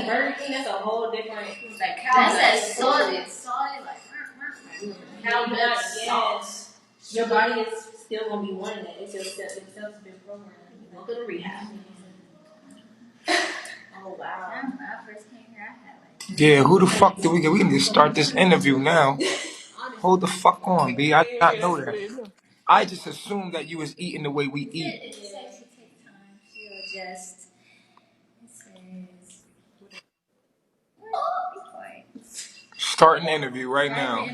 Burger King, that's a whole different. Like that's that solid, like. How much sauce? Your body is still gonna be wanting it. It's just it's been programmed. Go to rehab. Oh wow. When I first came here, I had like. Yeah, who the fuck do we get? We need to start this interview now. Hold the fuck on, B. I did not know that. I just assumed that you was eating the way we eat. It just actually takes time. She'll just. It says. Start an interview right now.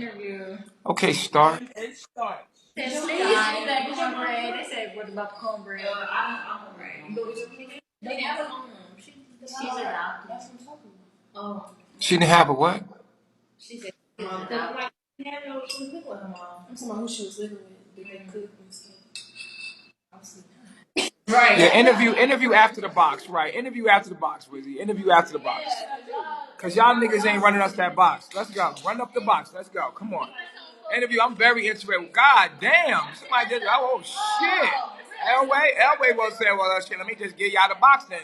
Okay, start. Start. They said cornbread. They said what about cornbread? I'm They have a she's a doctor. Oh. She didn't have a what? She said She was living with her mom. I'm talking about who she was living with. Did they cook and stuff? Right. Yeah, interview after the box, right? Interview after the box, Wizzy. Interview after the box. Cause y'all niggas ain't running us that box. Let's go. Run up the box. Let's go. Come on. Interview. I'm very interested. God damn. Somebody did. Oh shit. Elway will say, well, shit. Let me just get y'all the box then.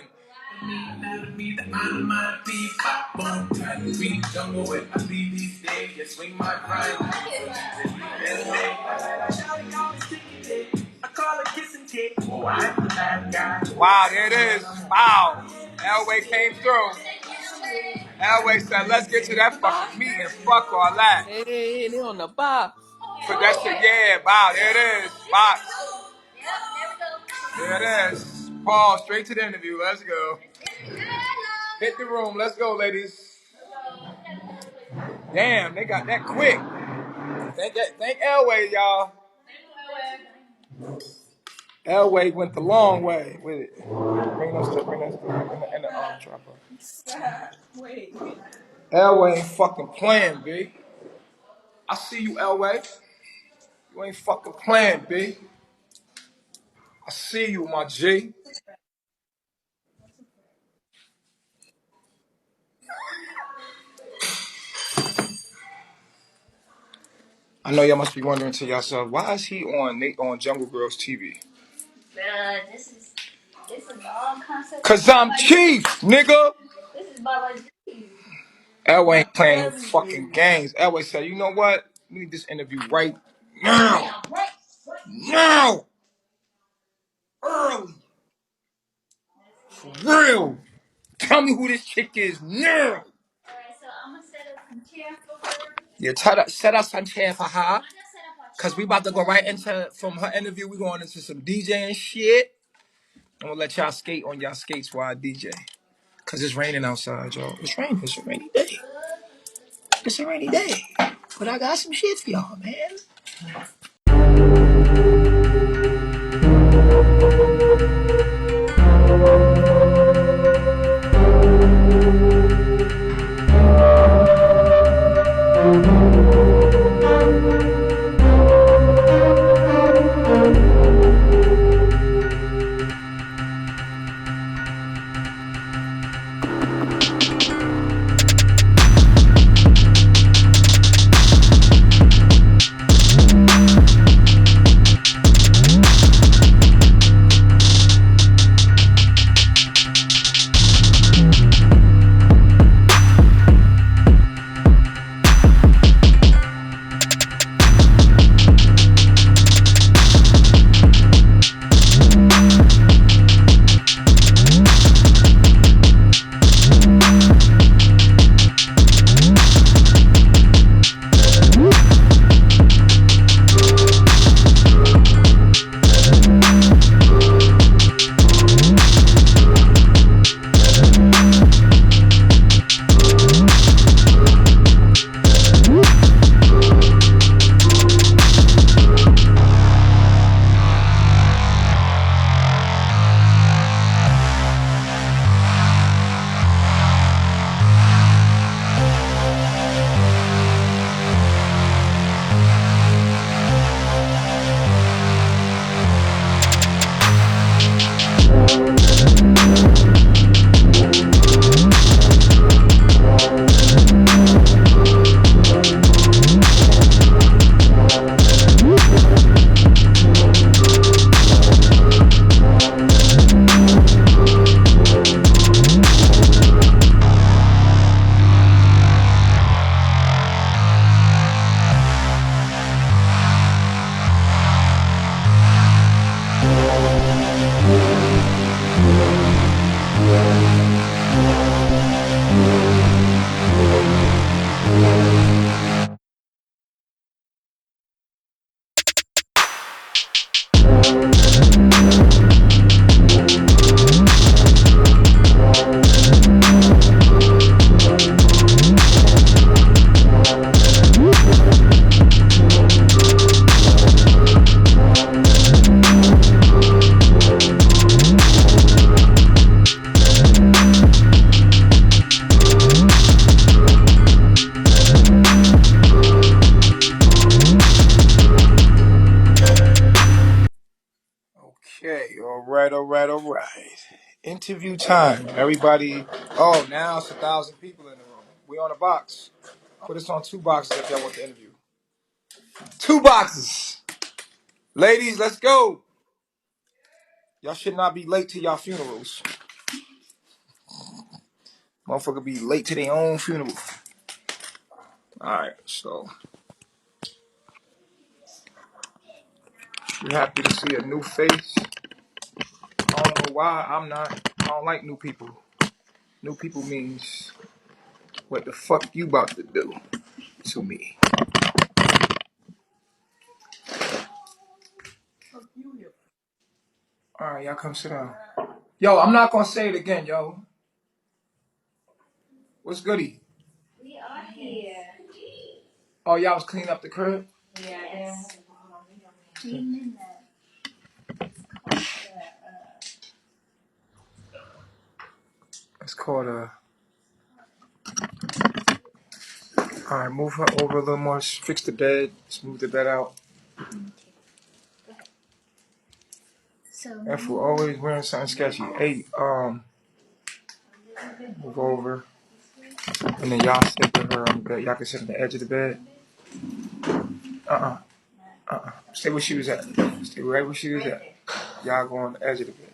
Wow, there it is. Wow. Elway came through. Elway said, let's get to that fucking meeting. Fuck all that. Hey, they on the box. Put that shit, yeah. Wow, there it is. Box. There it is. Paul, straight to the interview. Let's go. Hit the room. Let's go, ladies. Damn, they got that quick. Thank Elway, y'all. Elway went the long way with it. Bring us in the arm dropper. Wait. Elway ain't fucking playing, B. I see you, Elway. You ain't fucking playing, B. I see you, my G. I know y'all must be wondering to yourself, why is he on Jungle Girls TV? This is all concept. Cause I'm chief, nigga. This is Baba G. Elway ain't playing no fucking games. Elway said, you know what? We need this interview right now. Now. Early. For real. Tell me who this chick is now. Alright, so I'm gonna set up some chairs for her. Yeah, set up some chair for her. Cause we about to go right into, from her interview, we going into some DJing shit. I'm gonna let y'all skate on y'all skates while I DJ. Cause it's raining outside, y'all. It's raining. It's a rainy day. It's a rainy day. But I got some shit for y'all, man. right. Interview time. Everybody. Oh, now it's 1,000 people in the room. We on a box. Put us on 2 boxes if y'all want the interview. 2 boxes. Ladies, let's go. Y'all should not be late to y'all funerals. Motherfucker be late to their own funeral. Alright, so you happy to see a new face. I don't know why I'm not. I don't like new people. New people means what the fuck you about to do to me. Alright, y'all come sit down. Yo, I'm not gonna say it again, yo. What's goody? We are here. Oh, y'all was cleaning up the crib? Yes. Cleaning up. It's called a. Alright, move her over a little more. Fix the bed. Smooth the bed out. So F we're always wearing something sketchy. Hey, move over. And then y'all sit with her on the bed. Y'all can sit on the edge of the bed. Stay where she was at. Stay right where she was at. Y'all go on the edge of the bed.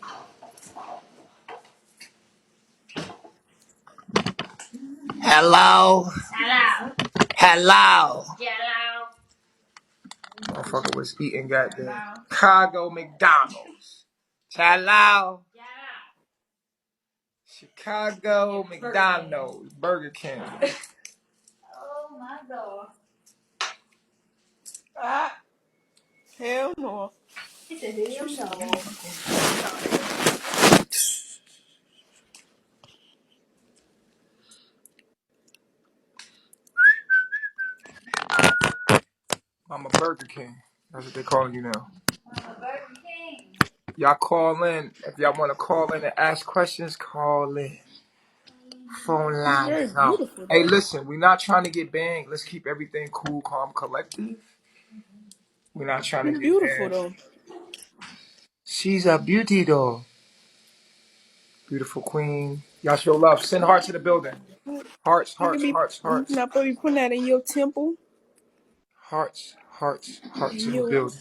Hello. hello. Hello. Hello. Motherfucker was eating goddamn Chicago McDonald's. Hello. Chicago McDonald's. Burger King. Oh my God. Ah, hell no. He said, hell no. I'm a Burger King. That's what they calling you now. Mama Burger King. Y'all call in. If y'all want to call in and ask questions, call in. Phone She's line very is out. beautiful, Hey, though. listen, we're not trying to get banged. Let's keep everything cool, calm, collective. We're not trying to She's get beautiful, banged. though. She's a beauty, though. Beautiful queen. Y'all show love. Send hearts to the building. Hearts, You can hearts, be, hearts, you hearts. not supposed to be putting that in your temple. Hearts, hearts, hearts In in the your, building.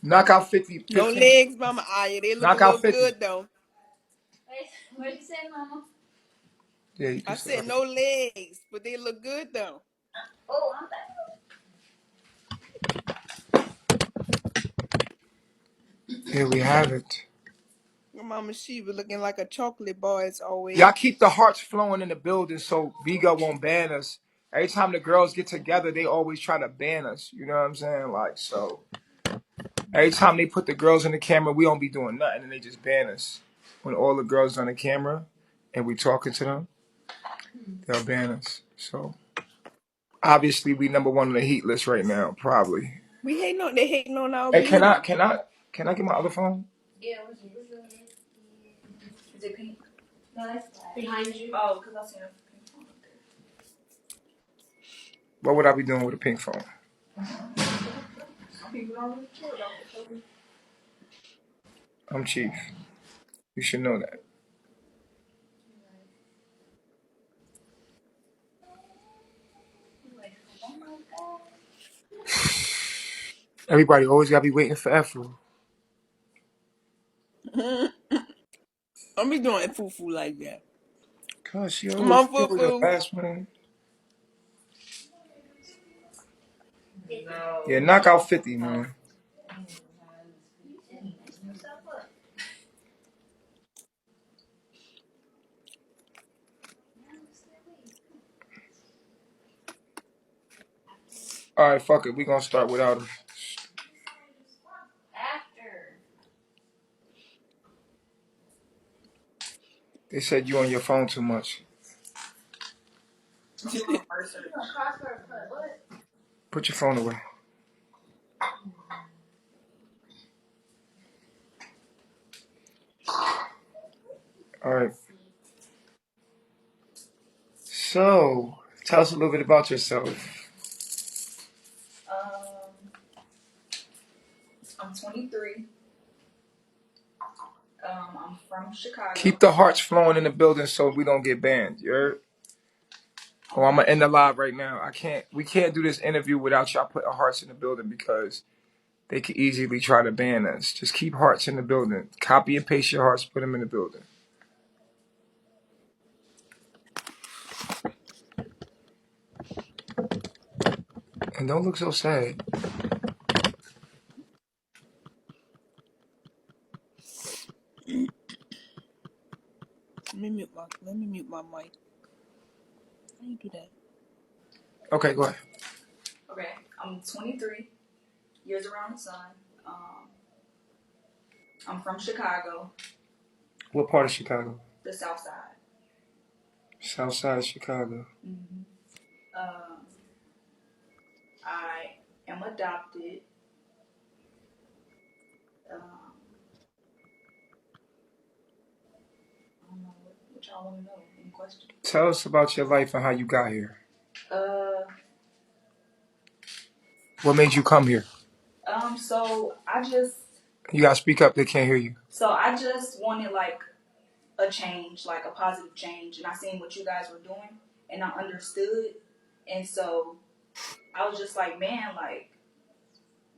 Knockout 50, no 15. legs, Mama Aya. They look a Knockout little 50. good, though. Wait, what'd you say, Mama? Yeah, you can I say said no legs, but they look good, though. Oh, I'm back. Here we have it. Your Mama Shiva looking like a chocolate bar as Y'all always. keep the hearts flowing in the building so Biga won't ban us. Every time the girls get together, they always try to ban us. You know what I'm saying? Like, so every time they put the girls in the camera, we don't be doing nothing and they just ban us. When all the girls on the camera and we talking to them, they'll ban us. So obviously we number 1 on the heat list right now, probably. They hating on our Hey, beauty. can I get my other phone? Yeah, what's it? Is it pink? No, that's black. Behind you? Oh, because I see a pink phone up there. What would I be doing with a pink phone? Some people don't really care about the color. I'm Chief. You should know that. Oh my God. Everybody always gotta be waiting for Afro. Don't be doing foo-foo like that. Cause she Come on, always the foo-foo. last one. No. Yeah, knock out 50, man. All right, fuck it. We gonna start without him. After. They said you on your phone too much. Put your phone away. All right. So, tell us a little bit about yourself. I'm 23. I'm from Chicago. Keep the hearts flowing in the building so we don't get banned. You heard? Oh, I'm gonna end the live right now. We can't do this interview without y'all putting hearts in the building because they could easily try to ban us. Just keep hearts in the building. Copy and paste your hearts, put them in the building. And don't look so sad. Let me mute my mic. How you do that? Okay, go ahead. Okay, I'm 23 years around the sun. I'm from Chicago. What part of Chicago? The South Side. South side of Chicago. Mm-hmm. I am adopted. I don't know what y'all want to know. Any questions? Tell us about your life and how you got here. What made you come here? So You gotta speak up, they can't hear you. So I just wanted like a change, like a positive change, and I seen what you guys were doing, and I understood, and so I was just like, man, like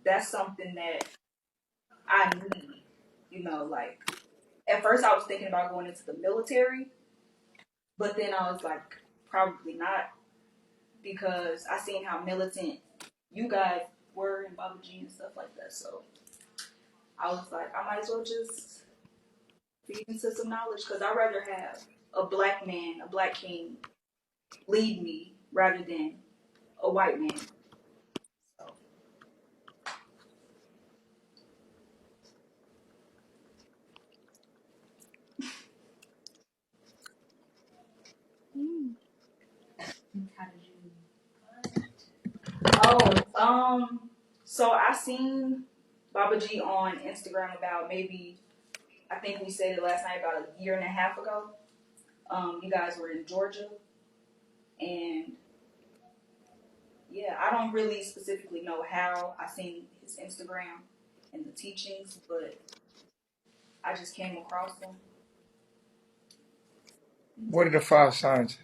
that's something that I need, like at first I was thinking about going into the military, but then I was like, probably not, because I seen how militant you guys were in Baba G and stuff like that, so I was like, I might as well just feed into some knowledge, because I'd rather have a black man, a black king, lead me rather than a white man. So. So I seen Baba G on Instagram about maybe, I think we said it last night, about a year and a half ago. You guys were in Georgia, and yeah, I don't really specifically know how I seen his Instagram and the teachings, but I just came across them. What are the 5 sciences?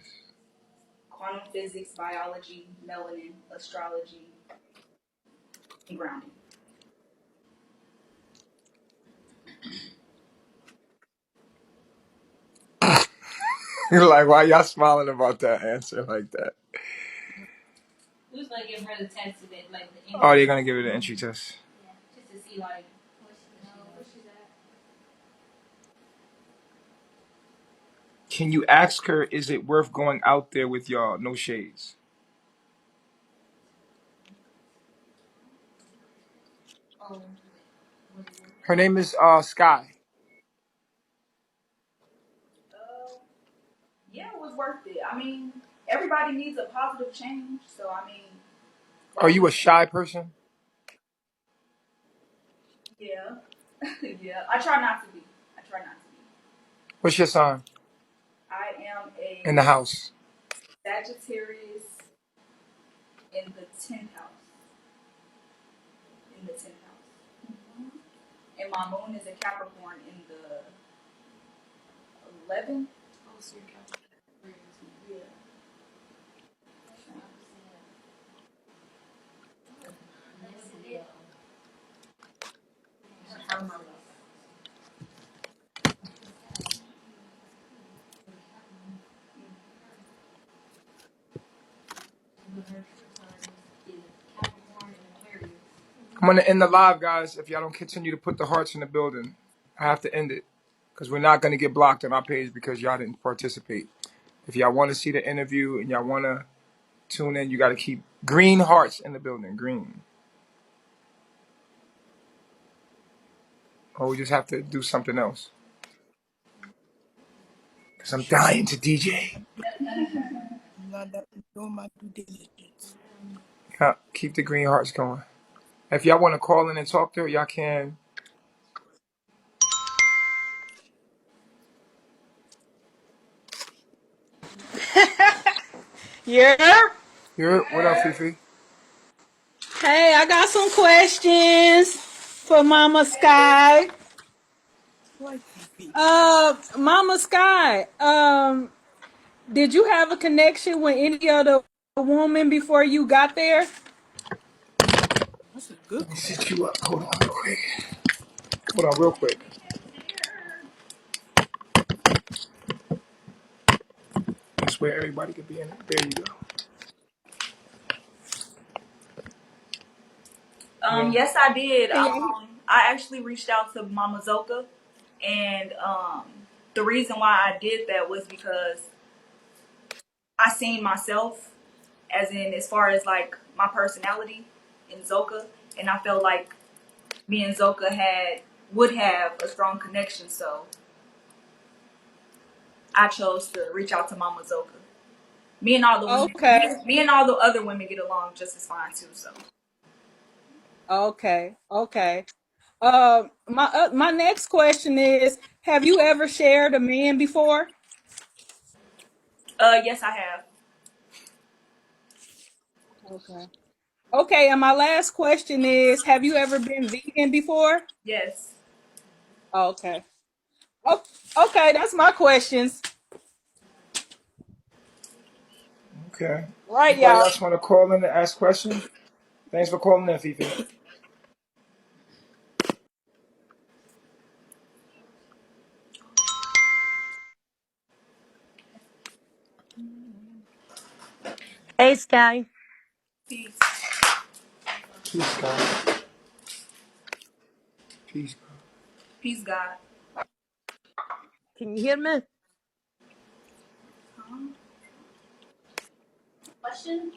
Quantum physics, biology, melanin, astrology, and grounding. You're like, why y'all smiling about that answer like that? Who's gonna give her the test of it, like the entry? Oh, they're gonna give it an entry test. Yeah, just to see like where she's at. Can you ask her, is it worth going out there with y'all? No shades. Her name is Sky. Yeah, it was worth it. I mean, everybody needs a positive change, so I mean. Are you a shy person? Yeah. Yeah. I try not to be. What's your sign? I am a In the house. Sagittarius in the 10th house. Mm-hmm. And my moon is a Capricorn in the 11th. Oh, so you're Capricorn. Yeah. I'm gonna end the live, guys. If y'all don't continue to put the hearts in the building, I have to end it. Because we're not gonna get blocked on our page because y'all didn't participate. If y'all want to see the interview and y'all want to tune in, you got to keep green hearts in the building. Green. Or we just have to do something else. Because I'm dying to DJ. I'm not doing my due diligence. Yeah, keep the green hearts going. If y'all want to call in and talk to her, y'all can. Yeah. What up, Fifi? Hey, I got some questions for Mama Sky. Mama Sky. Did you have a connection with any other woman before you got there? That's a good. Let me set you up. Hold on real quick. Hold on real quick. That's where everybody could be in it. There you go. Yeah. Yes, I did. Can you? I actually reached out to Mama Zoka, and the reason why I did that was because I seen myself, as in as far as like my personality in Zoka, and I felt like me and Zoka would have a strong connection, so I chose to reach out to Mama Zoka. Me and all the women, Okay. me and all the other women get along just as fine too. So, Okay. Okay. My next question is: have you ever shared a man before? yes, I have. Okay. Okay. And my last question is: have you ever been vegan before? Yes. Okay. Oh, okay. That's my questions. Okay. Right, Anybody y'all. else want to call in and ask questions? Thanks for calling in, Fifi. Hey, Sky. Peace. Peace, God. Peace, God. Peace, God. Can you hear me? Question?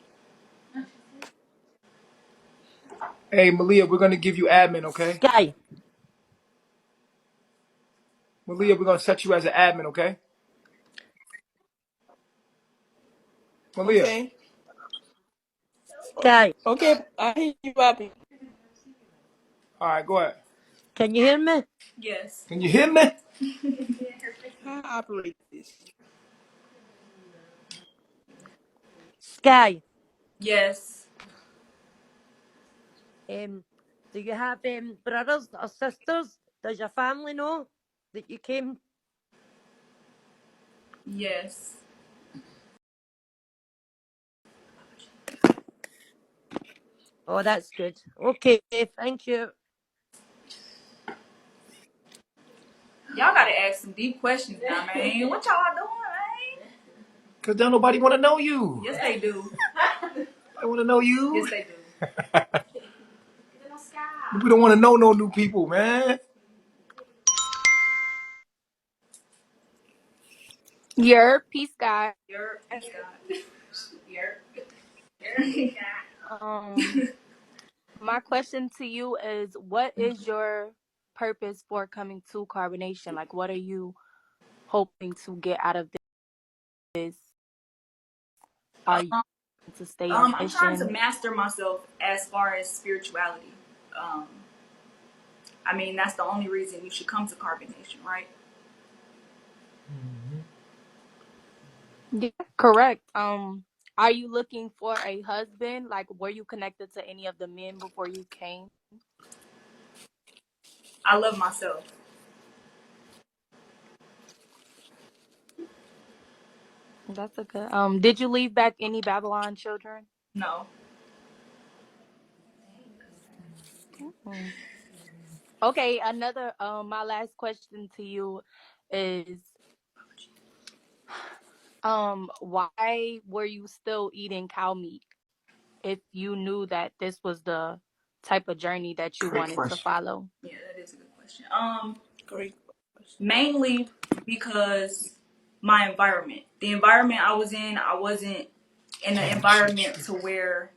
Hey, Malia, we're gonna give you admin, okay? Sky. Malia, we're gonna set you as an admin, okay? Malia. Okay. Sky. Okay. I hear you, Bobby. All right, go ahead. Can you hear me? Yes. Can you hear me? How I operate this? Sky. Yes. Do you have brothers or sisters? Does your family know that you came? Yes. Oh, that's good. Okay, thank you. Y'all gotta ask some deep questions now, man. What y'all doing, man? Cause don't nobody want to know you. Yes, they do. They want to know you. Yes, they do. We don't want to know no new people, man. Your peace, God. Your peace, God. Your. Um, my question to you is, what is your purpose for coming to carbonation? Like, what are you hoping to get out of this? Are you to stay on I'm trying to mission? master myself as far as spirituality. Um, I mean, that's the only reason you should come to carbonation, right? Yeah, correct. Are you looking for a husband? Like, were you connected to any of the men before you came? I love myself. That's okay. Did you leave back any Babylon children? No. Mm. Okay, another my last question to you is why were you still eating cow meat if you knew that this was the type of journey that you Great wanted to question. follow? Yeah, that is a good question. Great. Mainly because my environment. The environment I was in, I wasn't in an Damn, this shit environment trippy. to where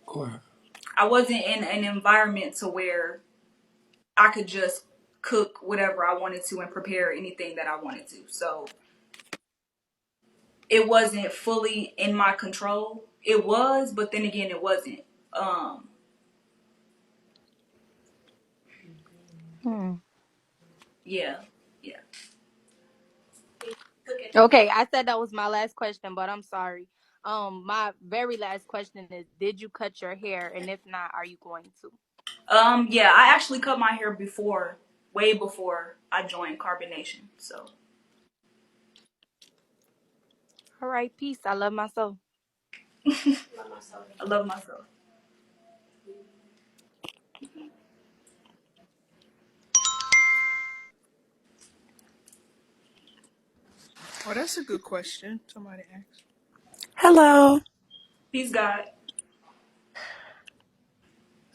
Go ahead. I wasn't in an environment to where I could just cook whatever I wanted to and prepare anything that I wanted to. So it wasn't fully in my control. It was, but then again, it wasn't. Um, Hmm. yeah, yeah. Okay, I said that was my last question, but I'm sorry. my very last question is, did you cut your hair? And if not, are you going to? Yeah, I actually cut my hair before, way before I joined Carbonation. So. All right, peace. I love myself. I love myself. Oh, that's a good question. Somebody asked. Hello. Peace, God.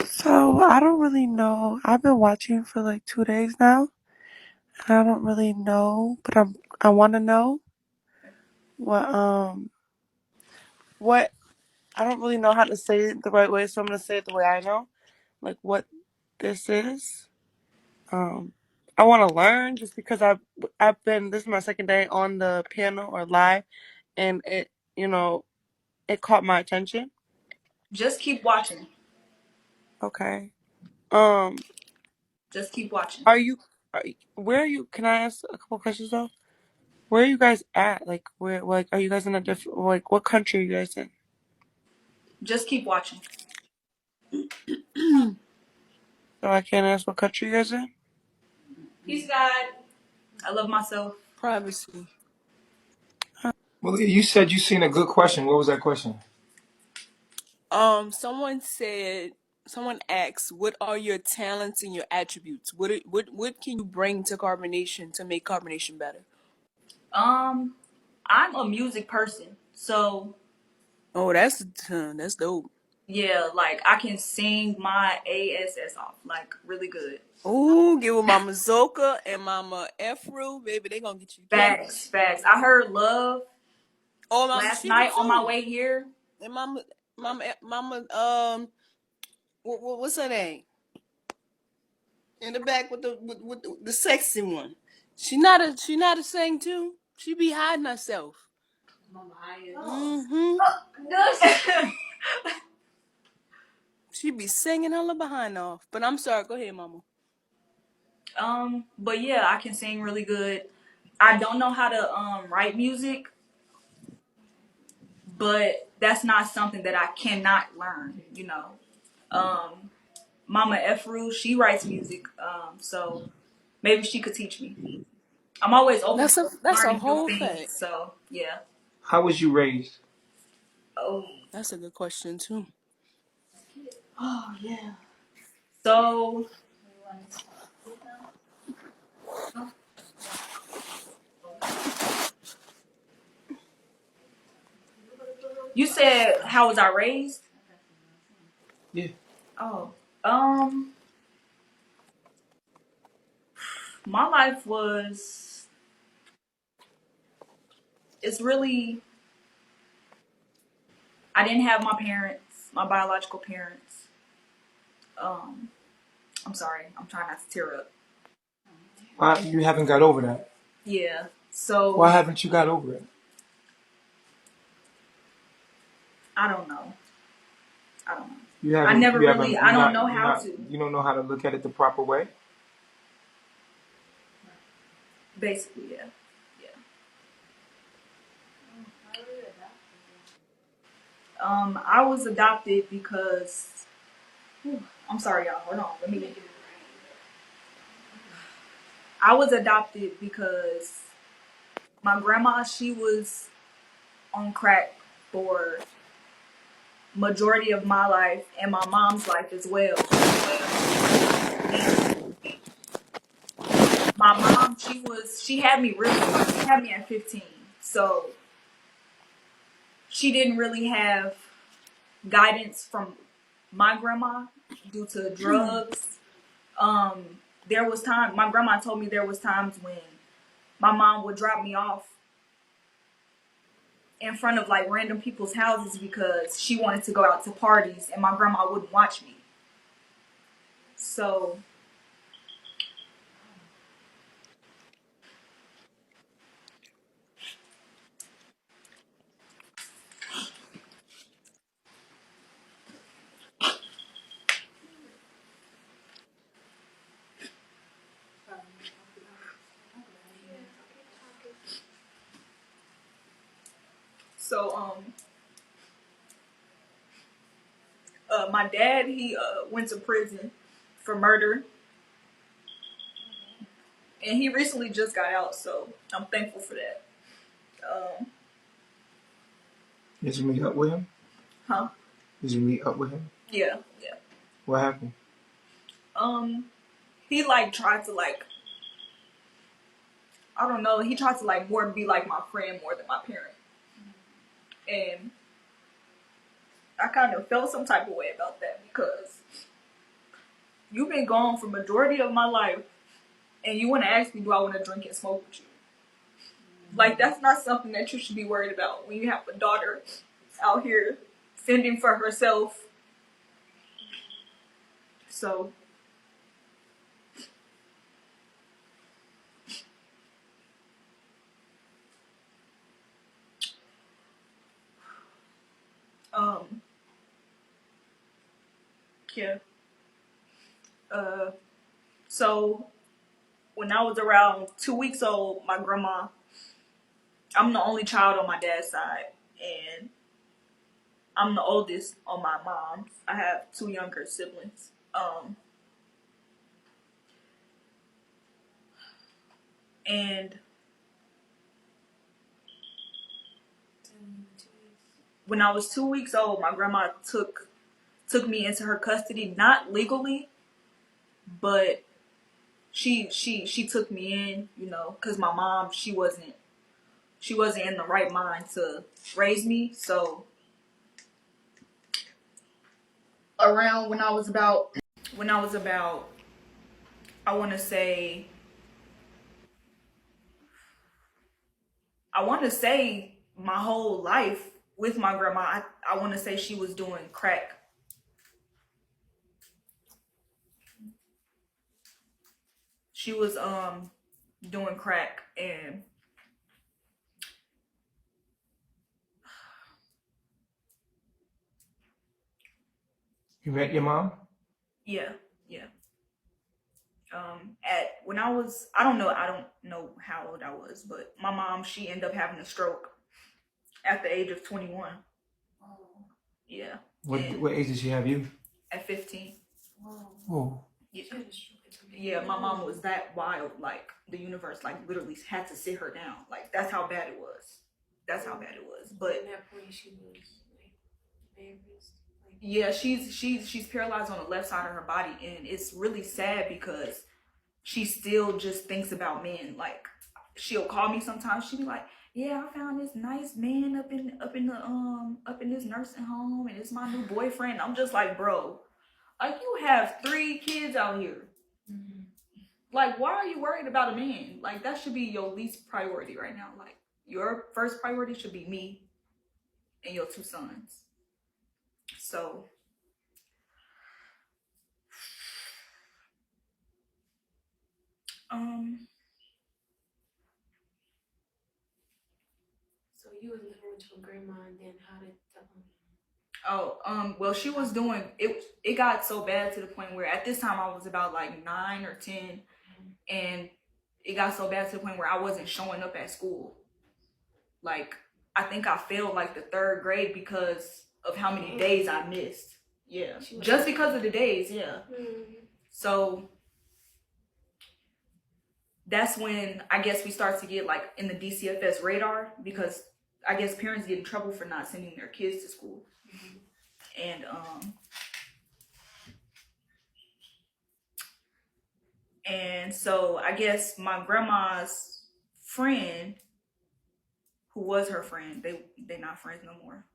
So I don't really know. I've been watching for like 2 days now. And I don't really know, but I want to know what what I don't really know how to say it the right way, so I'm gonna say it the way I know, like what this is. Um, I want to learn just because I've been this is my second day on the piano or live, and it caught my attention. Just keep watching. Okay. Um, Just keep watching. where are you? Can I ask a couple questions though? Where are you guys at? Like, are you guys in a different, like, what country are you guys in? Just keep watching. So I can't ask what country you guys in? Peace, God. I love myself. Privacy. Well, you said you seen a good question. What was that question? Someone asked, what are your talents and your attributes? What can you bring to carbonation to make carbonation better? I'm a music person, so Oh, that's dope. yeah, like I can sing my ass off, like really good. Oh, get with Mama Zoka and Mama Efru, baby, they gonna get you Facts, cash. facts. I heard Love Oh, Mama last Sheba night on my too, way here. and Mama, what's her name? In the back with the sexy one. She not a sing too. She be hiding herself. Mm-hmm. She be singing her behind off. But I'm sorry. Go ahead, Mama. But yeah, I can sing really good. I don't know how to write music, but that's not something that I cannot learn, you know. Mama Efru, she writes music, so maybe she could teach me. I'm always open That's a to that's a learning new whole things, fact. so yeah. How was you raised? Oh, That's a good question too. oh yeah. So you said how was I raised? Yeah. Oh, um, my life was. It's really. I didn't have my parents, my biological parents. Um, I'm sorry. I'm trying not to tear up. Why you haven't got over that? Yeah. Why So haven't you got over it? I don't know. I don't know. You I haven't. never You really. haven't. I don't know how to. You don't know how to look at it the proper way. Basically, yeah. Yeah. I was adopted because. I'm sorry, y'all. Hold on. Let me. I was adopted because my grandma, she was on crack for majority of my life and my mom's life as well. And my mom, she had me really young. She had me at 15. So she didn't really have guidance from my grandma due to drugs. There was time my grandma told me there was times when my mom would drop me off in front of like random people's houses because she wanted to go out to parties and my grandma wouldn't watch me. So so My dad, he went to prison for murder. And he recently just got out, so I'm thankful for that. Did you meet up with him? Huh? Did you meet up with him? Yeah. What happened? He like tried to like, I don't know, he tried to like more be like my friend more than my parent. And I kind of felt some type of way about that because you've been gone for majority of my life and you want to ask me, do I want to drink and smoke with you? Like, that's not something that you should be worried about when you have a daughter out here fending for herself. So, yeah. So when I was around 2 weeks old, my grandma, I'm the only child on my dad's side, and I'm the oldest on my mom's. I have 2 younger siblings. And when I was 2 weeks old, my grandma took me into her custody, not legally, but she took me in, you know, because my mom, she wasn't in the right mind to raise me. So around when I was about I want to say my whole life with my grandma, I want to say she was doing crack. She was doing crack. And You met your mom? yeah. When I was, I don't know how old I was, but my mom, she ended up having a stroke at the age of 21. Oh. Yeah. What age did she have you? At 15. Oh. Yeah, my mom was that wild. Like, the universe, like, literally had to sit her down. Like, that's how bad it was. But at that point, she was like embarrassed. Yeah, she's paralyzed on the left side of her body, and it's really sad because she still just thinks about men. Like, she'll call me sometimes. She'll be like, "Yeah, I found this nice man up in this nursing home, and it's my new boyfriend." I'm just like, bro, like, you have 3 kids out here. Mm-hmm. Like, why are you worried about a man? Like, that should be your least priority right now. Like, your first priority should be me and your 2 sons. So So you was living with your grandma, and then how did well, she was doing it. It got so bad to the point where at this time I was about like 9 or 10, mm-hmm. and it got so bad to the point where I wasn't showing up at school. Like, I think I failed like the 3rd grade because of how many days I missed. Yeah, just because of the days. Yeah. Mm-hmm. So that's when I guess we start to get like in the DCFS radar, because I guess parents get in trouble for not sending their kids to school. Mm-hmm. And so I guess my grandma's friend, who was her friend, they not friends no more.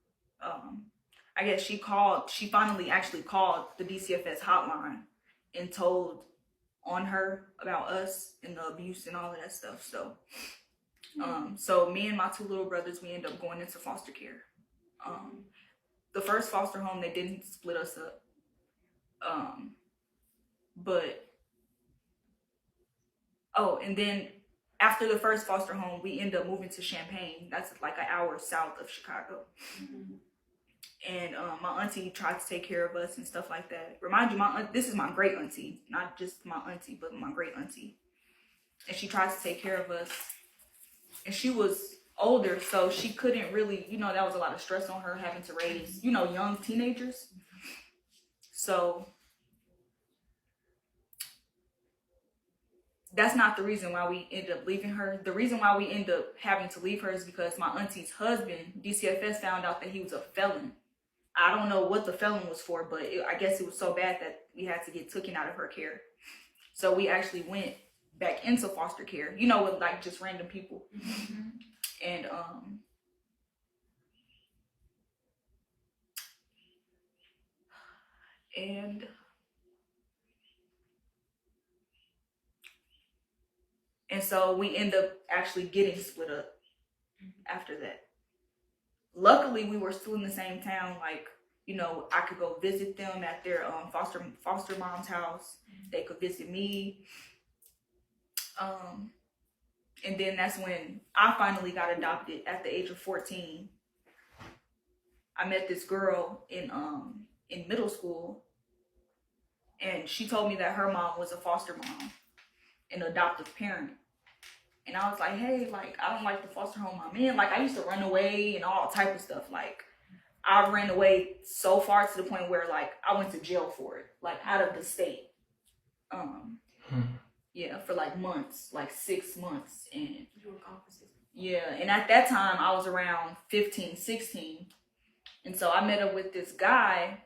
I guess she finally actually called the DCFS hotline and told on her about us and the abuse and all of that stuff. So so me and my 2 little brothers, we ended up going into foster care. The first foster home, they didn't split us up. And then after the first foster home, we ended up moving to Champaign. That's like an hour south of Chicago. Mm-hmm. And my auntie tried to take care of us and stuff like that. Remind you, this is my great auntie, not just my auntie, but my great auntie. And she tried to take care of us. And she was older, so she couldn't really, that was a lot of stress on her having to raise, young teenagers. So that's not the reason why we ended up leaving her. The reason why we ended up having to leave her is because my auntie's husband, DCFS, found out that he was a felon. I don't know what the felon was for, but I guess it was so bad that we had to get taken out of her care. So we actually went back into foster care, you know, with like just random people. And and so we end up actually getting split up after that. Luckily, we were still in the same town. Like, you know, I could go visit them at their foster mom's house. They could visit me. And then that's when I finally got adopted at the age of 14. I met this girl in middle school, and she told me that her mom was a foster mom, an adoptive parent. And I was like, hey, like, I don't like the foster home I'm in. Like, I used to run away and all type of stuff. Like, I ran away so far to the point where, like, I went to jail for it, like, out of the state. Yeah, for like months, like 6 months. And you were gone for 6 months. Yeah, and at that time, I was around 15, 16. And so I met up with this guy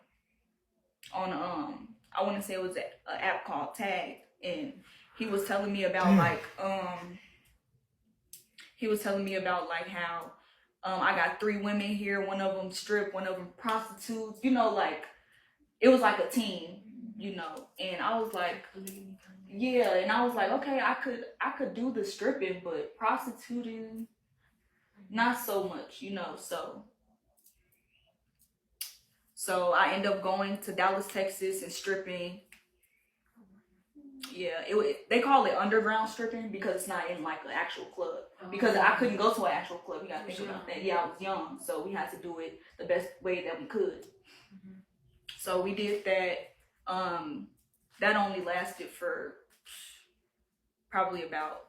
on, I want to say it was an app called Tag. And he was telling me about, like, how I got 3 women here, one of them strip, one of them prostitutes, you know, like, it was like a team, you know. And I was like, yeah, and I was like, okay, I could do the stripping, but prostituting, not so much, you know. So I end up going to Dallas, Texas, and stripping. Yeah, they call it underground stripping because it's not in like an actual club. Because I couldn't go to an actual club. You gotta think about that. Yeah, I was young, so we had to do it the best way that we could. So we did that. That only lasted for probably about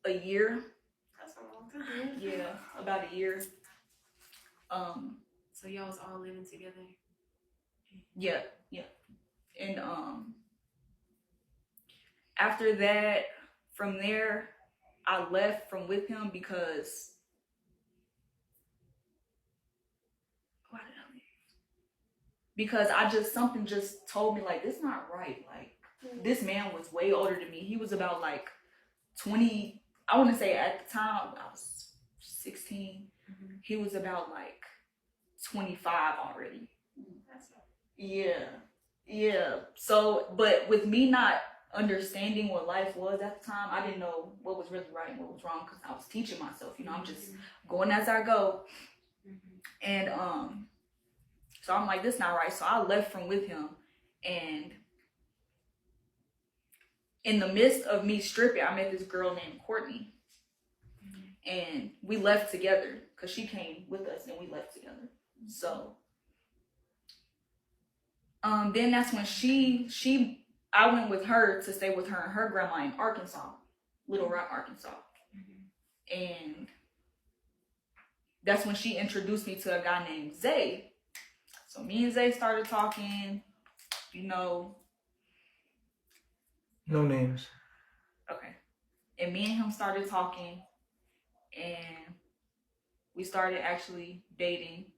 a year. That's a long time. Yeah, about a year. So y'all was all living together? Yeah. And after that, from there, I left from with him because why did I leave? Because something just told me, like, this is not right. Like, this man was way older than me. He was about like 20. I want to say at the time I was 16. He was about like 25 already. Yeah. So, but with me not understanding what life was at the time, I didn't know what was really right and what was wrong because I was teaching myself. You know, I'm just going as I go. And so I'm like, this not right. So I left from with him, and in the midst of me stripping, I met this girl named Courtney. And we left together because she came with us and we left together. So then that's when I went with her to stay with her and her grandma in Arkansas, Little Rock, Arkansas. And that's when she introduced me to a guy named Zay. So me and Zay started talking, you know. No names. Okay. And me and him started talking, and we started actually dating.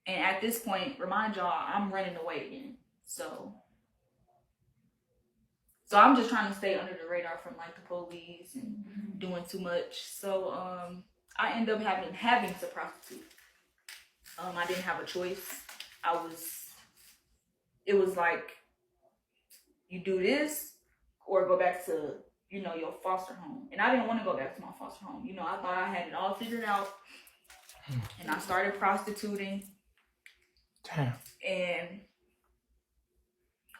And at this point, remind y'all, I'm running away again. So I'm just trying to stay under the radar from like the police and doing too much. So I end up having to prostitute. I didn't have a choice. It was like, you do this or go back to, you know, your foster home. And I didn't want to go back to my foster home. You know, I thought I had it all figured out. And I started prostituting. Damn. And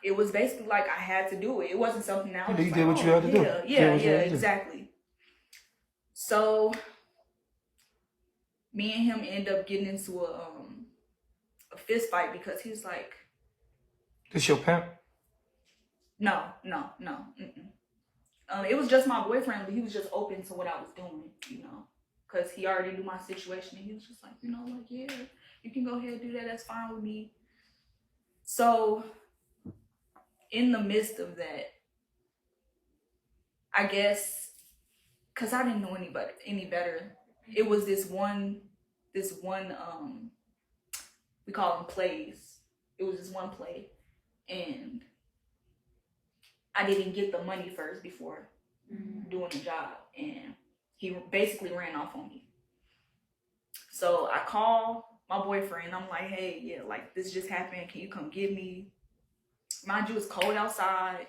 it was basically like I had to do it. It wasn't something that I was you did what you had to do. Yeah, exactly. So me and him end up getting into a fist fight because he's like, This your pimp? No. It was just my boyfriend, but he was just open to what I was doing, you know, because he already knew my situation. And he was just like, you know, like, yeah, you can go ahead and do that. That's fine with me. So in the midst of that, I guess, cause I didn't know any better. It was this one, we call them plays. It was this one play, and I didn't get the money first before doing the job, and he basically ran off on me. So I called my boyfriend. I'm like, hey, yeah, like this just happened. Can you come get me? Mind you, it's cold outside.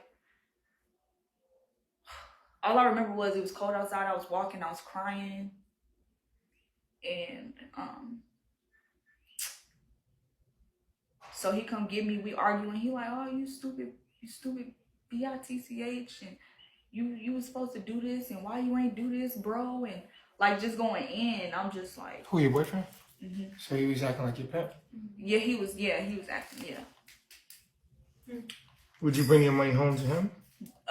All I remember was it was cold outside. I was walking, I was crying. And so he come get me, we arguing. He like, oh, you stupid bitch, and you was supposed to do this, and why you ain't do this, bro? And like just going in. I'm just like, Who, your boyfriend? Mm-hmm. So he was acting like your pet? Yeah, he was acting, yeah. Would you bring your money home to him?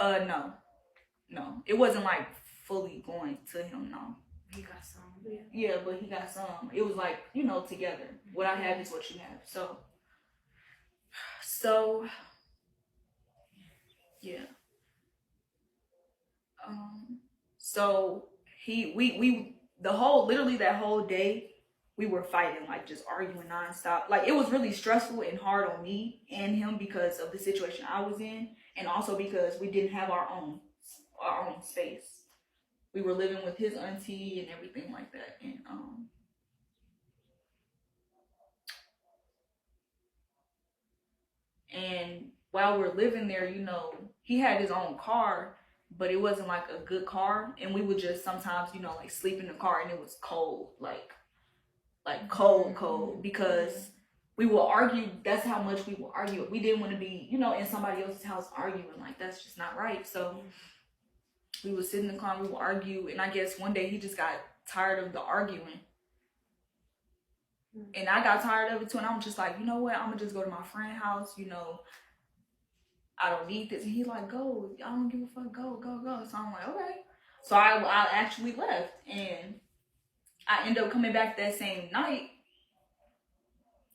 No. It wasn't like fully going to him, no. He got some. Yeah, but he got some. It was like, together. What I have is what you have. So yeah. So literally that whole day, we were fighting, like just arguing nonstop. Like it was really stressful and hard on me and him because of the situation I was in, and also because we didn't have our own space. We were living with his auntie and everything like that, and while we're living there, he had his own car, but it wasn't like a good car, and we would just sometimes, like sleep in the car, and it was cold, like cold, because we will argue. That's how much we will argue. We didn't want to be, in somebody else's house arguing. Like, that's just not right. So we would sit in the car and we would argue. And I guess one day he just got tired of the arguing. And I got tired of it too. And I'm just like, you know what? I'm going to just go to my friend's house. I don't need this. And he's like, go. I don't give a fuck. Go. So I'm like, okay. So I actually left. And I ended up coming back that same night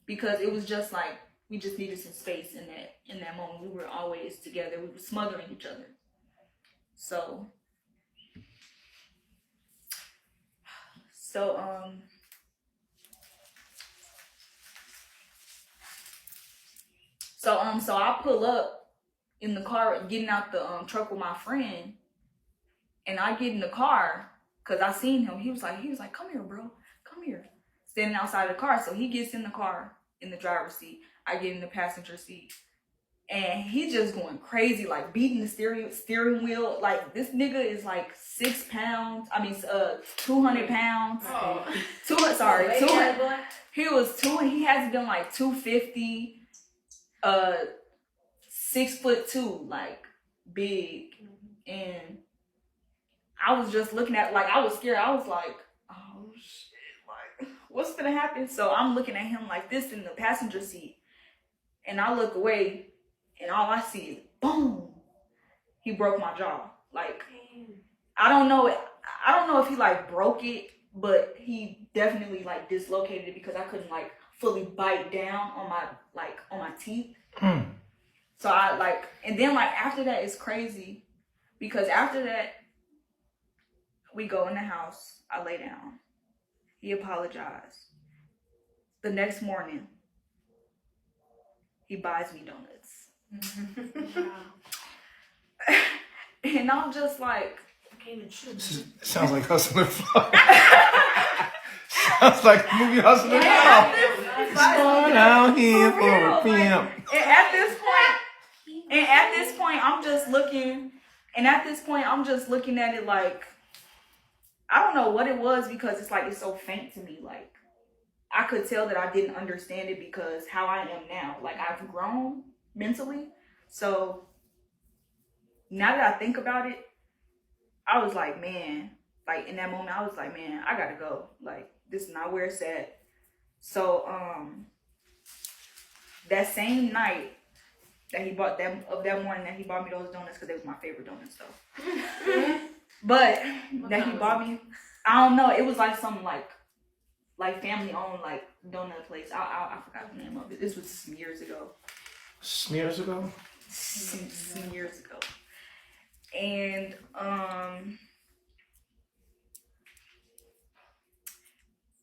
because it was just like we just needed some space in that moment. We were always together. We were smothering each other. So I pull up in the car, getting out the truck with my friend, and I get in the car because I seen him. He was like, come here, bro, come here. Standing outside the car. So he gets in the car in the driver's seat. I get in the passenger seat. And he just going crazy, like beating the steering wheel. Like this nigga is like 6 pounds. 200 pounds. Oh. 200. He was 2. He has been like 250. 6'2", like big. And I was just looking at, like, I was scared. I was like, oh shit, like what's gonna happen? So I'm looking at him like this in the passenger seat, and I look away. And all I see is boom. He broke my jaw. Like, I don't know if he like broke it, but he definitely like dislocated it because I couldn't like fully bite down on my teeth. So I like, and then like after that it's crazy because after that we go in the house. I lay down. He apologized. The next morning, he buys me donuts. And I'm just like, sounds like Hustler. Sounds like a movie Hustler. Start out here for a pimp. And at this point, I'm just looking at it like, I don't know what it was because it's like it's so faint to me. Like I could tell that I didn't understand it because how I am now. Like I've grown mentally. So now that I think about it, I was like, man, like in that moment, I was like, man, I gotta go. Like this is not where it's at. So that same night that he bought that morning that he bought me those donuts because they was my favorite donuts though. But that he bought me, I don't know. It was like some like family owned like donut place. I forgot the name of it. This was some years ago. Some years ago. Some years ago. And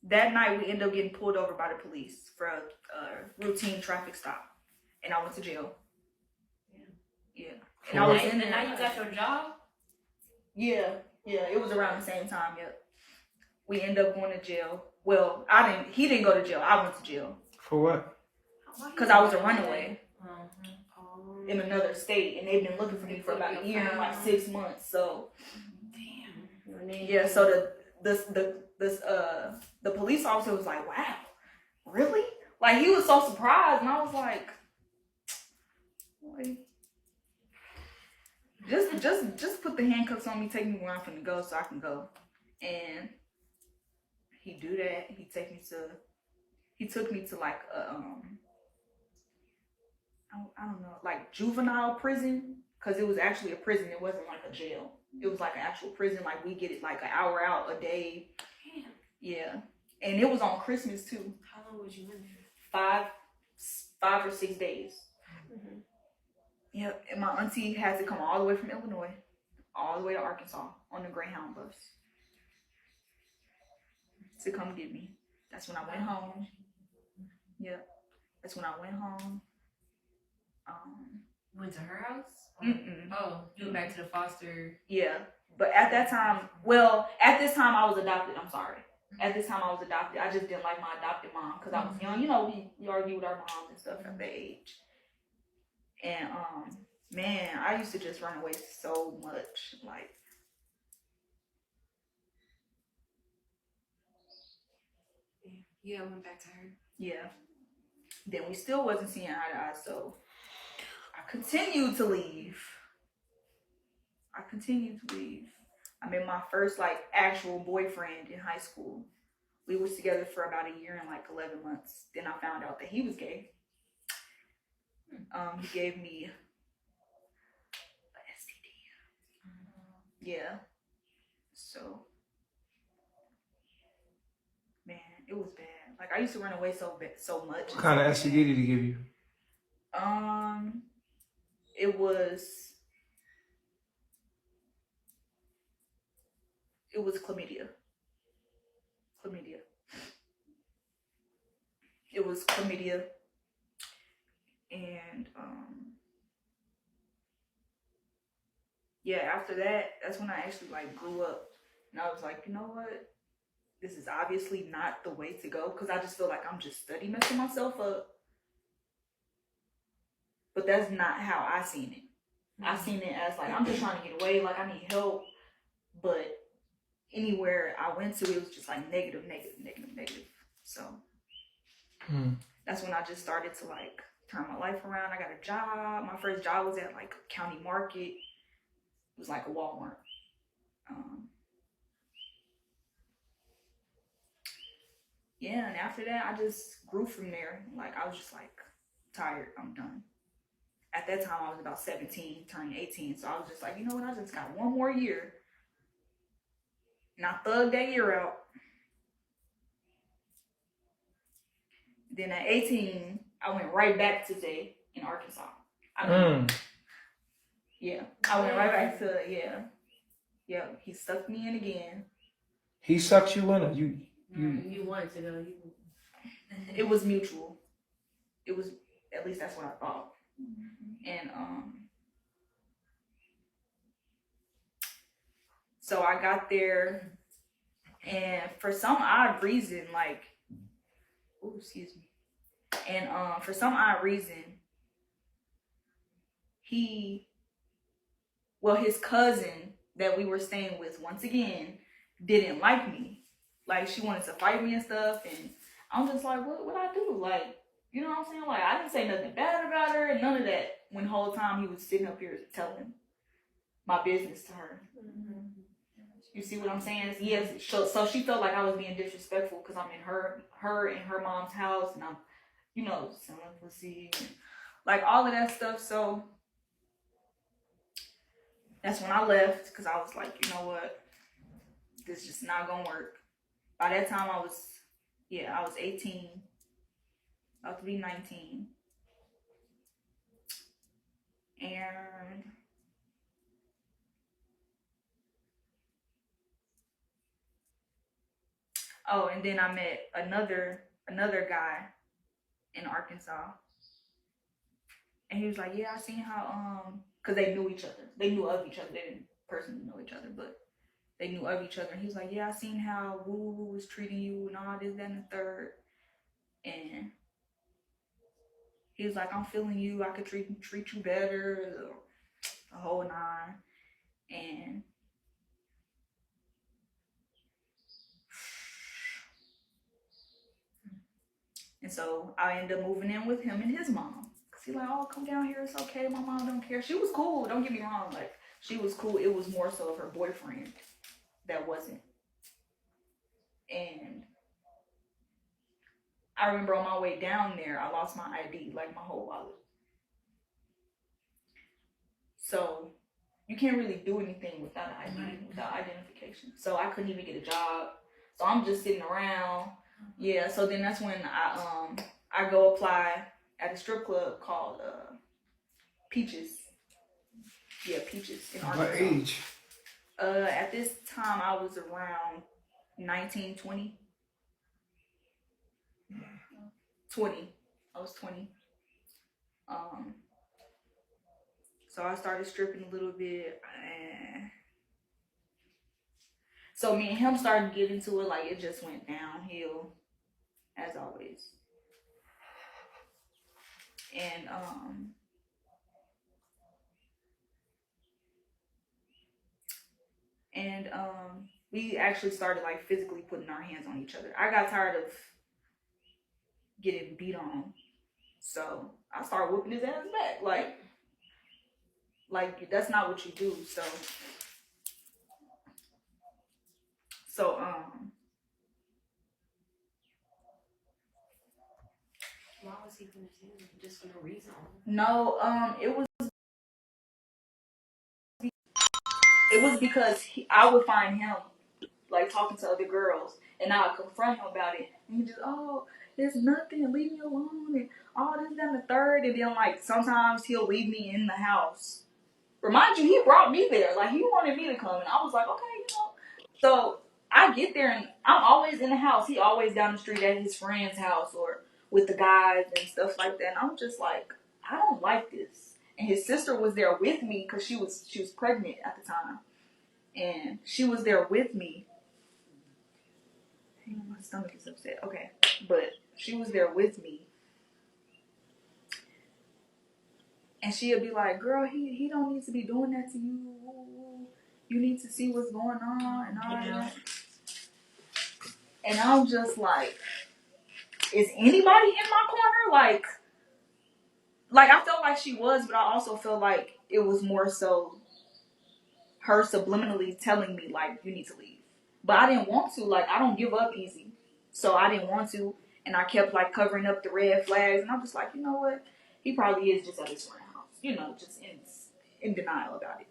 that night we ended up getting pulled over by the police for a routine traffic stop, and I went to jail. Yeah. And I was in there. And now you got your job? Yeah, it was around the same time. Yep. We ended up going to jail. Well, he didn't go to jail. I went to jail. For what? Because I was a runaway in another state, and they've been looking for me for about a year and like 6 months. So, damn. Yeah. So the police officer was like, "Wow, really?" Like he was so surprised, and I was like, just put the handcuffs on me, take me where I'm finna go, so I can go. And he do that. He took me to like I don't know, like juvenile prison, because it was actually a prison. It wasn't like a jail. It was like an actual prison. Like we get it like an hour out a day. Damn. Yeah, and it was on Christmas too. How long was you in there? 5 or 6 days. Mm-hmm. Yep, and my auntie had to come all the way from Illinois, all the way to Arkansas on the Greyhound bus to come get me. That's when I went home. Yep, that's when I went home. Went to her house? Oh, you went back to the foster. Yeah, but at that time, at this time I was adopted. I'm sorry. At this time I was adopted. I just didn't like my adopted mom because I was young. You know, we argue with our moms and stuff at that age. And man, I used to just run away so much. Like, yeah, I went back to her. Yeah. Then we still wasn't seeing eye to eye, so I continued to leave. I met my first like actual boyfriend in high school. We was together for about a year and like 11 months. Then I found out that he was gay. He gave me an STD. Yeah. So, man, it was bad. Like I used to run away so much. What kind of STD did he give you? It was chlamydia. It was chlamydia. And yeah, after that, that's when I actually like grew up. And I was like, you know what? This is obviously not the way to go, because I just feel like I'm just study messing myself up. But that's not how I seen it. I seen it as like, I'm just trying to get away, like I need help. But anywhere I went to, it was just like negative. So that's when I just started to like turn my life around. I got a job. My first job was at like County Market. It was like a Walmart. Yeah, and after that, I just grew from there. Like, I was just like, tired, I'm done. At that time, I was about 17, turning 18. So I was just like, you know what, I just got one more year. And I thugged that year out. Then at 18, I went right back to Zay in Arkansas. Yeah, I went right back to, yeah, he sucked me in again. He sucked you in, or you wanted to go. It was mutual. It was, at least that's what I thought. And so I got there, and for some odd reason, like, for some odd reason, his cousin that we were staying with, once again, didn't like me. Like, she wanted to fight me and stuff, and I'm just like, what I do? Like, you know what I'm saying? Like, I didn't say nothing bad about her, and none of that, when the whole time he was sitting up here telling my business to her. Mm-hmm. You see what I'm saying? Yes. So she felt like I was being disrespectful because I'm in her and her mom's house, and I'm, you know, selling pussy, and like all of that stuff. So that's when I left, because I was like, you know what? This is just not gonna work. By that time, I was 18, about to be 19. And and then I met another guy in Arkansas, and he was like, yeah, I seen how because they knew each other, they knew of each other, they didn't personally know each other, but they knew of each other. And he was like, yeah, I seen how Woo Woo was treating you and all this, that, and the third. And he was like, I'm feeling you, I could treat you better, the whole nine. And so I ended up moving in with him and his mom. Cause he's like, oh, come down here, it's okay, my mom don't care. She was cool, don't get me wrong, like, she was cool. It was more so of her boyfriend that wasn't. And I remember on my way down there, I lost my ID, like my whole wallet. So you can't really do anything without an ID, without identification. So I couldn't even get a job. So I'm just sitting around. Yeah, so then that's when I go apply at a strip club called Peaches. Yeah, Peaches in Arkansas. What age? At this time I was around 19, 20. 20. I was 20. So I started stripping a little bit, and so me and him started getting into it. Like, it just went downhill, as always. And we actually started like physically putting our hands on each other. I got tired of getting beat on, so I started whooping his ass back. Like that's not what you do. So Why was he putting his hands on? Just for no reason? no, it was because I would find him like talking to other girls, and I would confront him about it, and he just, oh, there's nothing, leave me alone, and all this, that, and the third. And then like sometimes he'll leave me in the house. Remind you, he brought me there. Like, he wanted me to come, and I was like, okay, So I get there, and I'm always in the house. He always down the street at his friend's house or with the guys and stuff like that. And I'm just like, I don't like this. And his sister was there with me because she was pregnant at the time, and she was there with me. My stomach is upset. Okay, but she was there with me, and she'll be like, "Girl, he don't need to be doing that to you. You need to see what's going on and all that." And I'm just like, is anybody in my corner? Like I felt like she was, but I also felt like it was more so her subliminally telling me, like, you need to leave. But I didn't want to. Like, I don't give up easy. So I didn't want to. And I kept, like, covering up the red flags. And I'm just like, you know what? He probably is just at his friend's house. You know, just in denial about it.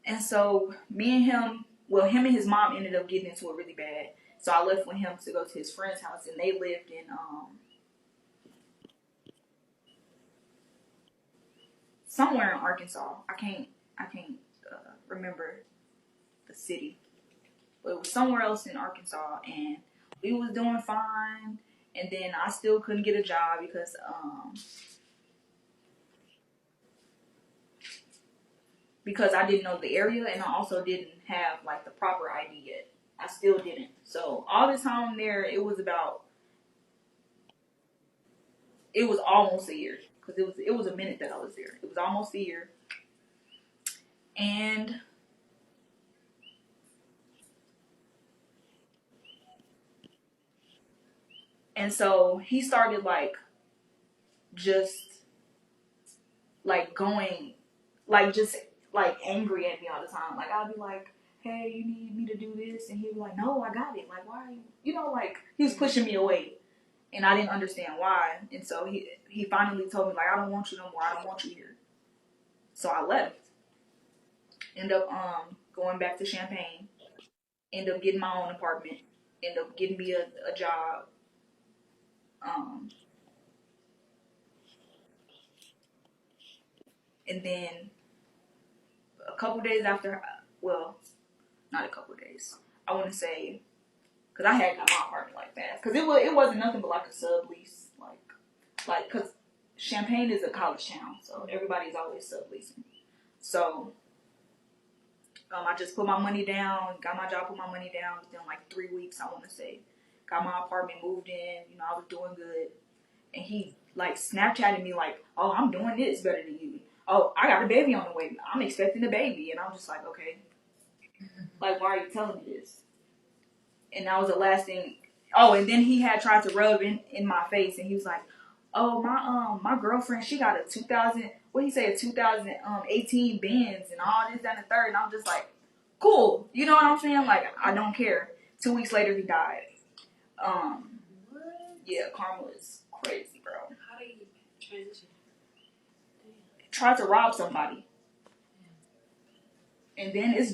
And so me and him, well, him and his mom ended up getting into it really bad. So I left with him to go to his friend's house. And they lived in somewhere in Arkansas. I can't remember the city, but it was somewhere else in Arkansas, and we was doing fine. And then I still couldn't get a job because I didn't know the area, and I also didn't have like the proper ID yet. I still didn't. So all this time there, it was almost a year, because it was a minute that I was there. It was almost a year. And so he started like just like going like just like angry at me all the time. Like, I'll be like, hey, you need me to do this, and he'd be like, no, I got it. Like, why are you like, he was pushing me away, and I didn't understand why. And so he finally told me, like, I don't want you no more. I don't want you here. So I left. End up going back to Champaign. End up getting my own apartment. End up getting me a job. And then a couple days after, well, not a couple days. I want to say, because I had got my apartment like fast. Because it wasn't nothing but like a sublease. Like, because Champaign is a college town, so everybody's always subleasing. So, I just put my money down, got my job, put my money down. Within like 3 weeks, I want to say. Got my apartment, moved in. You know, I was doing good. And he, like, Snapchatted me like, oh, I'm doing this better than you. Oh, I got a baby on the way. I'm expecting a baby. And I'm just like, okay. Like, why are you telling me this? And that was the last thing. Oh, and then he had tried to rub in my face. And he was like, oh, my girlfriend, she got a 2018 Benz and all this, that, and the third. And I'm just like, cool. You know what I'm saying? Like, I don't care. 2 weeks later, he died. Yeah, karma is crazy, bro. How do you transition? Tried to rob somebody. And then it's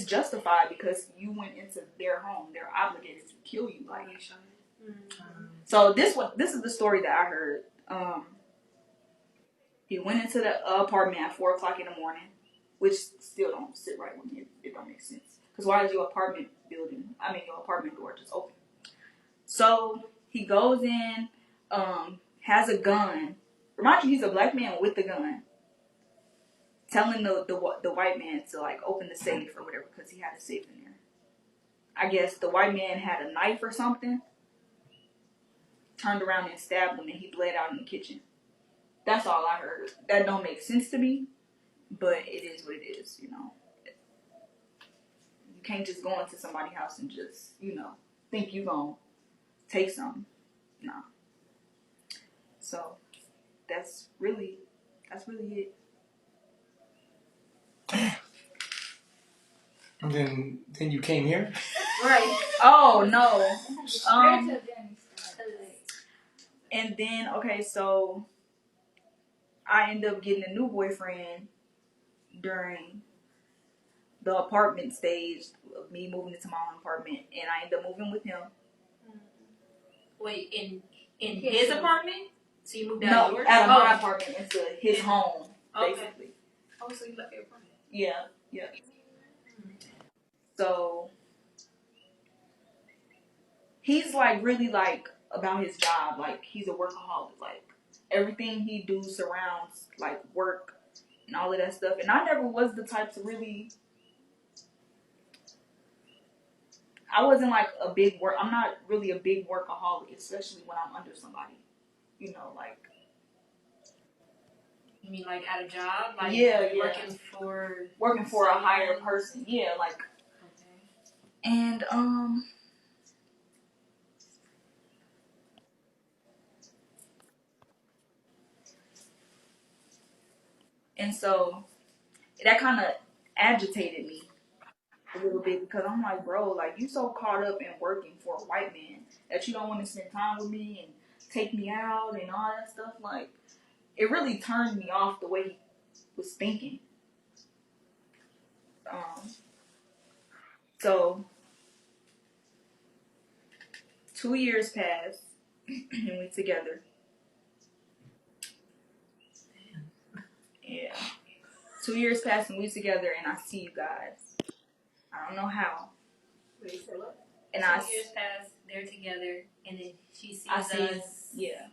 justified because you went into their home. They're obligated to kill you. Like, so this is the story that I heard. He went into the apartment at 4:00 in the morning, which still don't sit right with me. It don't make sense. Because why is your apartment door just open? So he goes in, has a gun. Remind you, he's a black man with a gun. Telling the white man to like open the safe or whatever because he had a safe in there. I guess the white man had a knife or something. Turned around and stabbed him and he bled out in the kitchen. That's all I heard. That don't make sense to me, but it is what it is, you know. You can't just go into somebody's house and just, you know, think you gonna take something. No. So that's really it. And then you came here? Right. Oh, no. And then, okay, so I ended up getting a new boyfriend during the apartment stage of me moving into my own apartment. And I ended up moving with him. Wait, in his apartment? So you moved out of yours? Out of my apartment into his home, basically. Okay. Oh, so you left your apartment? Yeah. So he's like really like about his job. Like he's a workaholic. Like everything he do surrounds like work and all of that stuff. And I never was the type to really. I wasn't like I'm not really a big workaholic, especially when I'm under somebody. You know, like. You mean like at a job? Like Working for a higher person. Yeah, like. Okay. And and so that kind of agitated me a little bit because I'm like, bro, like you so caught up in working for a white man that you don't want to spend time with me and take me out and all that stuff. Like, it really turned me off the way he was thinking. So 2 years passed and we together. Yeah. 2 years passed and we together and I see you guys. I don't know how. Wait, you said what? And 2 years passed, they're together, and then she sees us. Yeah.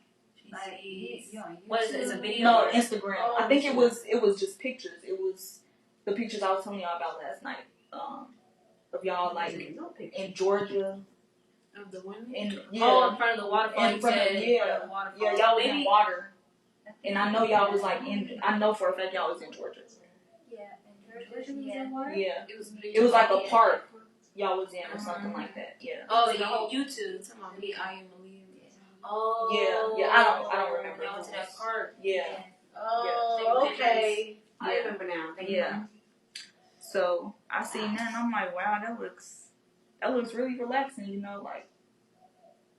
What is it? It's a video? No, Instagram. I think it was just pictures. It was the pictures I was telling y'all about last night. Of y'all like in Georgia. Of the women? In front of the waterfall. In front of the waterfall. Yeah, y'all was in water. And I know y'all was like I know for a fact y'all was in Georgia. Yeah, in Georgia was in water? Yeah. It was like a park y'all was in or something like that. Yeah. Oh, the whole YouTube. I am Malia. Oh. Yeah. I don't remember. I went to that park. Yeah. Oh, okay. I remember now. Yeah. So I seen that and I'm like, wow, that looks really relaxing, you know, like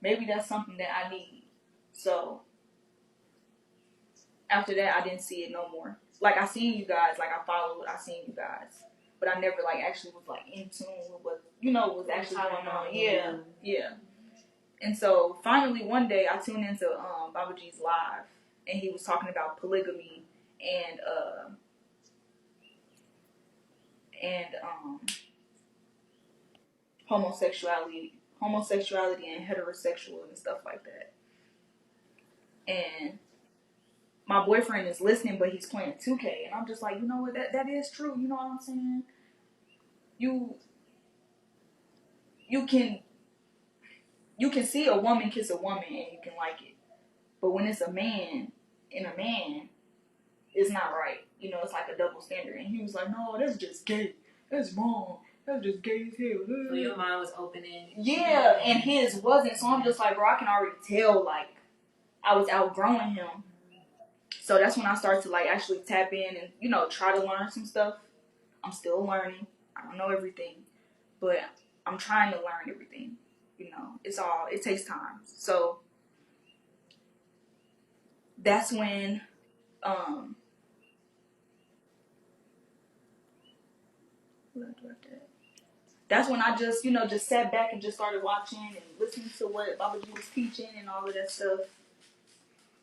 maybe that's something that I need. So after that I didn't see it no more. Like I seen you guys, like I seen you guys. But I never like actually was like in tune with what was actually going on. Yeah. And so finally one day I tuned into Baba G's live, and he was talking about polygamy and homosexuality and heterosexual and stuff like that. And my boyfriend is listening, but he's playing 2K, and I'm just like, you know what, that is true. You know what I'm saying? You can see a woman kiss a woman and you can like it, but when it's a man and a man, it's not right. You know, it's like a double standard. And he was like, no, that's just gay. That's wrong. That's just gay as hell. So your mind was open and yeah, and his wasn't. So I'm just like, bro, I can already tell like I was outgrowing him. So that's when I started to like actually tap in and, you know, try to learn some stuff. I'm still learning. I don't know everything, but I'm trying to learn everything. You know, it takes time. So that's when that's when I just, you know, just sat back and just started watching and listening to what Baba G was teaching and all of that stuff.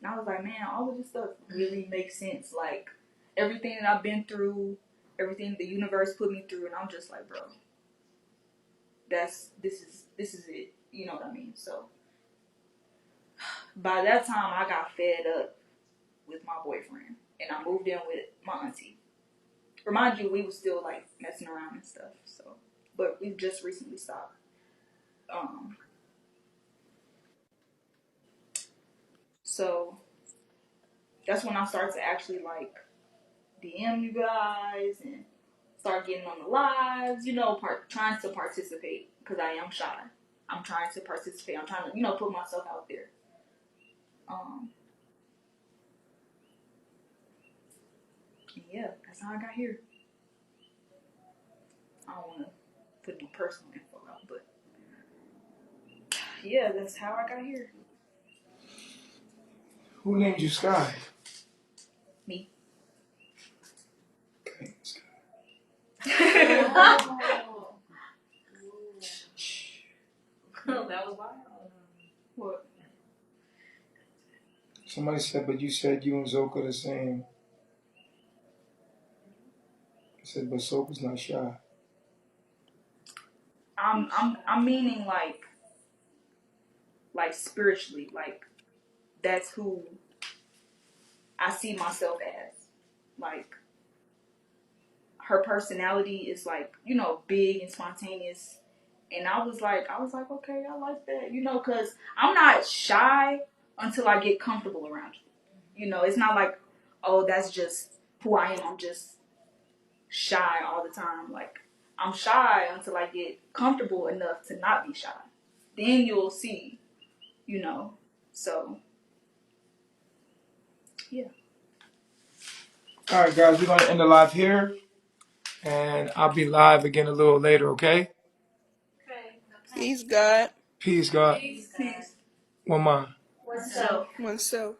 And I was like, man, all of this stuff really makes sense. Like, everything that I've been through, everything the universe put me through, and I'm just like, bro, this is it. You know what I mean? So, by that time, I got fed up with my boyfriend, and I moved in with my auntie. Remind you, we was still, like, messing around and stuff, so, but we've just recently stopped. So, that's when I started to actually, like, DM you guys and start getting on the lives, you know, trying to participate, because I am shy. I'm trying to participate. I'm trying to, you know, put myself out there. Yeah, that's how I got here. I don't want to put any personal info out, but yeah, that's how I got here. Who named you Sky? Me. Okay, Sky. that was wild. What? Somebody said, but you said you and Zoka the same. I said, but Zoka's not shy. I'm meaning like spiritually, like that's who I see myself as. Like, her personality is like, you know, big and spontaneous. And I was like, okay, I like that, you know, because I'm not shy until I get comfortable around you. You know, it's not like, oh, that's just who I am. I'm just shy all the time. Like, I'm shy until I get comfortable enough to not be shy. Then you'll see, you know. So, yeah. All right, guys, we're going to end the live here. And I'll be live again a little later, okay? Peace, God. Peace, God. Peace. One mind. Oneself. Oneself.